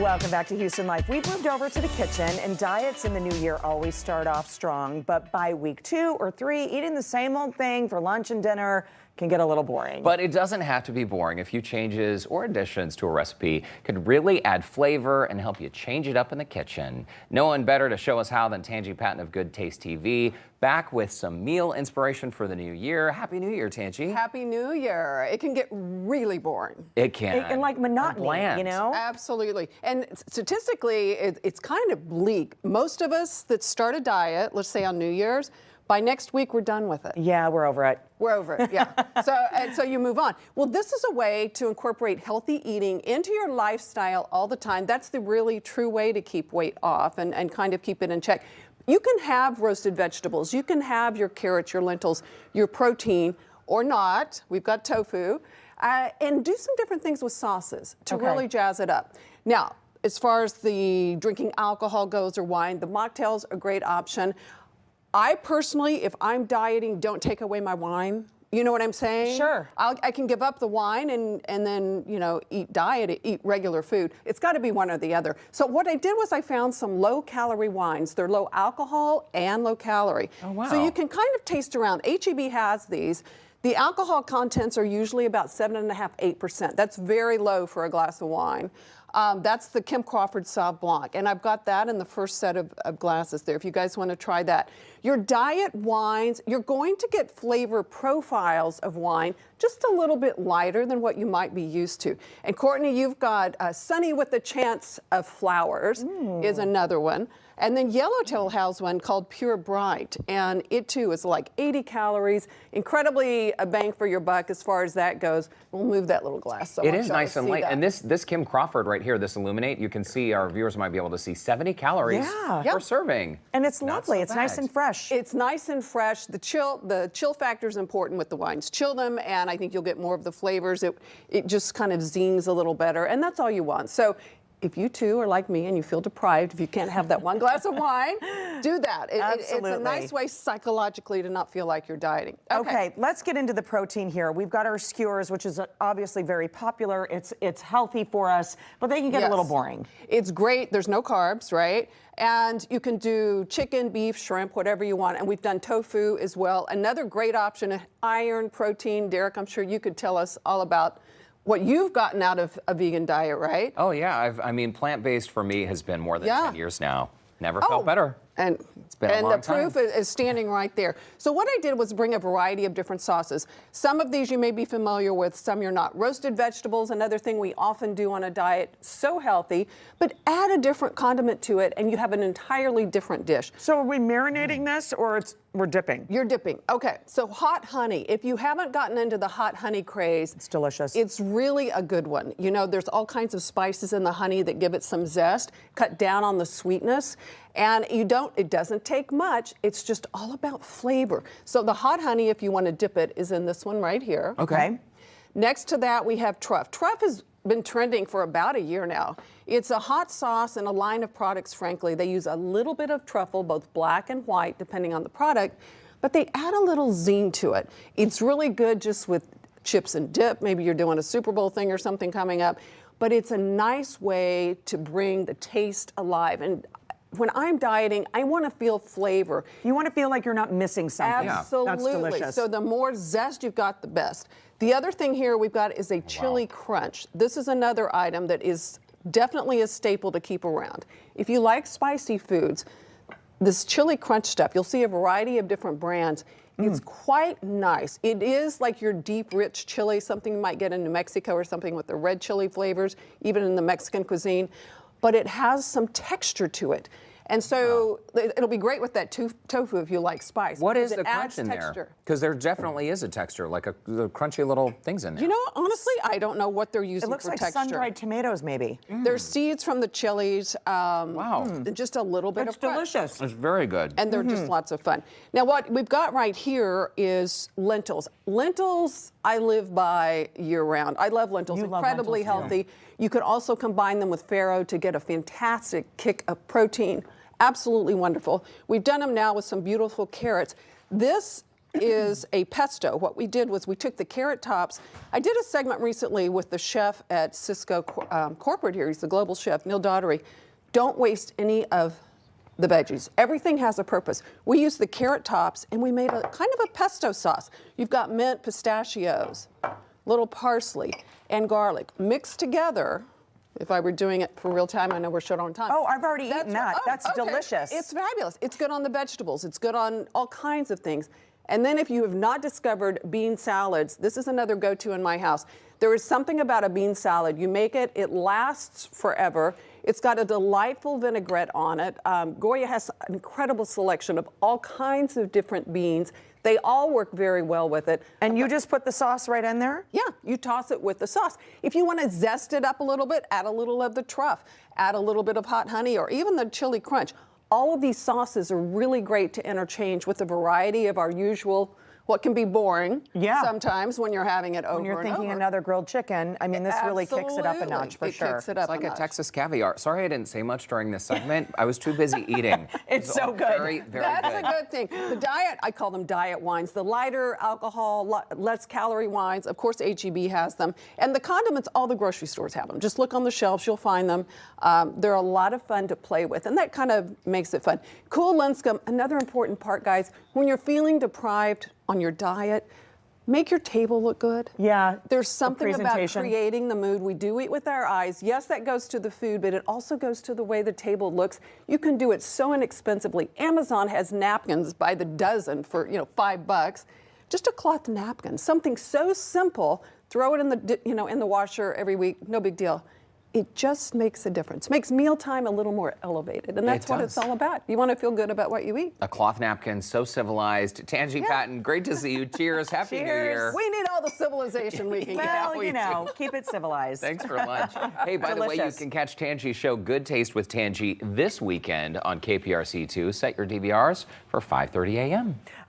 Welcome back to Houston Life. We've moved over to the kitchen, and diets in the new year always start off strong, but by week 2 or 3, eating the same old thing for lunch and dinner can get a little boring. But it doesn't have to be boring. A few changes or additions to a recipe could really add flavor and help you change it up in the kitchen. No one better to show us how than Tanji Patton of Goodtaste TV, back with some meal inspiration for the new year. Happy New Year, Tanji. Happy New Year. It can get really boring. It can. And like monotony, you know? Absolutely. And statistically, it's kind of bleak. Most of us that start a diet, let's say on New Year's, by next week, we're done with it. Yeah, we're over it. We're over it, yeah. So you move on. Well, this is a way to incorporate healthy eating into your lifestyle all the time. That's the really true way to keep weight off and kind of keep it in check. You can have roasted vegetables. You can have your carrots, your lentils, your protein, or not. We've got tofu. And do some different things with sauces to really jazz it up. Now, as far as the drinking alcohol goes or wine, the mocktail's a great option. I personally, if I'm dieting, don't take away my wine. You know what I'm saying? Sure. I can give up the wine and then, you know, eat regular food. It's got to be one or the other. So what I did was I found some low-calorie wines. They're low alcohol and low calorie. Oh, wow. So you can kind of taste around. H-E-B has these. The alcohol contents are usually about 7.5%, 8%. That's very low for a glass of wine. That's the Kim Crawford Sauv Blanc, and I've got that in the first set of glasses there if you guys want to try that. Your diet wines, you're going to get flavor profiles of wine just a little bit lighter than what you might be used to. And Courtney, you've got Sunny with the Chance of Flowers is another one. And then Yellowtail has one called Pure Bright, and it too is like 80 calories, incredibly a bang for your buck as far as that goes. We'll move that little glass. So it is nice and light. And this Kim Crawford right here, this Illuminate, you can see, our viewers might be able to see 70 calories per serving. And it's lovely. It's nice and fresh. It's nice and fresh. The chill factor is important with the wines. Chill them, and I think you'll get more of the flavors. It just kind of zings a little better, and that's all you want. So if you too are like me and you feel deprived, if you can't have that one glass of wine, do that. It's a nice way psychologically to not feel like you're dieting. Okay, let's get into the protein here. We've got our skewers, which is obviously very popular. It's healthy for us, but they can get a little boring. It's great. There's no carbs, right? And you can do chicken, beef, shrimp, whatever you want. And we've done tofu as well. Another great option, iron, protein. Derek, I'm sure you could tell us all about what you've gotten out of a vegan diet, right? Oh, yeah. I mean, plant-based for me has been more than 10 years now. Never felt better. And it's been a long time. The proof is standing right there. So what I did was bring a variety of different sauces. Some of these you may be familiar with, some you're not. Roasted vegetables, another thing we often do on a diet, so healthy, but add a different condiment to it and you have an entirely different dish. So are we marinating this or we're dipping? You're dipping. Okay, so hot honey. If you haven't gotten into the hot honey craze, it's delicious. It's really a good one. You know, there's all kinds of spices in the honey that give it some zest, cut down on the sweetness. And it doesn't take much. It's just all about flavor. So the hot honey, if you want to dip it, is in this one right here. Okay. Next to that, we have truff. Truff has been trending for about a year now. It's a hot sauce and a line of products, frankly. They use a little bit of truffle, both black and white, depending on the product, but they add a little zing to it. It's really good just with chips and dip. Maybe you're doing a Super Bowl thing or something coming up, but it's a nice way to bring the taste alive. And when I'm dieting, I want to feel flavor. You want to feel like you're not missing something. Absolutely. That's delicious. So the more zest you've got, the best. The other thing here we've got is a chili crunch. This is another item that is definitely a staple to keep around. If you like spicy foods, this chili crunch stuff, you'll see a variety of different brands. It's quite nice. It is like your deep, rich chili, something you might get in New Mexico or something with the red chili flavors, even in the Mexican cuisine. But it has some texture to it. And so it'll be great with that tofu if you like spice. What is the crunch in there? Because there definitely is a texture, like the crunchy little things in there. You know, honestly, I don't know what they're using for texture. It looks like sun-dried tomatoes, maybe. There's seeds from the chilies. Just a little bit of crunch. It's delicious. It's very good. And they're just lots of fun. Now, what we've got right here is lentils. Lentils, I live by year-round. I love lentils. Incredibly healthy. You could also combine them with farro to get a fantastic kick of protein. Absolutely wonderful. We've done them now with some beautiful carrots. This is a pesto. What we did was we took the carrot tops. I did a segment recently with the chef at Cisco Corporate here. He's the global chef, Neil Daughtery. Don't waste any of the veggies. Everything has a purpose. We used the carrot tops and we made a kind of a pesto sauce. You've got mint, pistachios, little parsley, and garlic mixed together. If I were doing it for real time, I know we're short on time. Oh, I've already eaten that. That's okay. delicious. It's fabulous. It's good on the vegetables. It's good on all kinds of things. And then if you have not discovered bean salads, this is another go-to in my house. There is something about a bean salad. You make it, it lasts forever. It's got a delightful vinaigrette on it. Goya has an incredible selection of all kinds of different beans. They all work very well with it. And you just put the sauce right in there? Yeah, you toss it with the sauce. If you want to zest it up a little bit, add a little of the truff, add a little bit of hot honey, or even the chili crunch. All of these sauces are really great to interchange with a variety of our usual, what can be boring sometimes when you're having it over When you're and thinking over. another grilled chicken, I mean, this really kicks it up a notch for sure. Kicks it up It's like a a notch. Texas caviar. Sorry I didn't say much during this segment. I was too busy eating. It's so good. Very, very That's good. a good thing. The diet, I call them diet wines. The lighter alcohol, less calorie wines. Of course, HEB has them. And the condiments, all the grocery stores have them. Just look on the shelves, you'll find them. They're a lot of fun to play with, and that kind of makes it fun. Cool Linscomb, another important part, guys, when you're feeling deprived on your diet, make your table look good. Yeah, There's something about presentation. creating the mood. We do eat with our eyes. Yes, that goes to the food, but it also goes to the way the table looks. You can do it so inexpensively. Amazon has napkins by the dozen for, $5. Just a cloth napkin, something so simple. Throw it in the, in the washer every week. No big deal. It just makes a difference. Makes mealtime a little more elevated, and that's what it's all about. You want to feel good about what you eat. A cloth napkin, so civilized. Tanji, Patton, great to see you. Cheers. Happy New Year. We need all the civilization we can get. Well, we do. keep it civilized. Thanks for lunch. Hey, by the way, you Delicious. can catch Tanji's show Good Taste with Tanji this weekend on KPRC2. Set your DVRs for 5:30 a.m.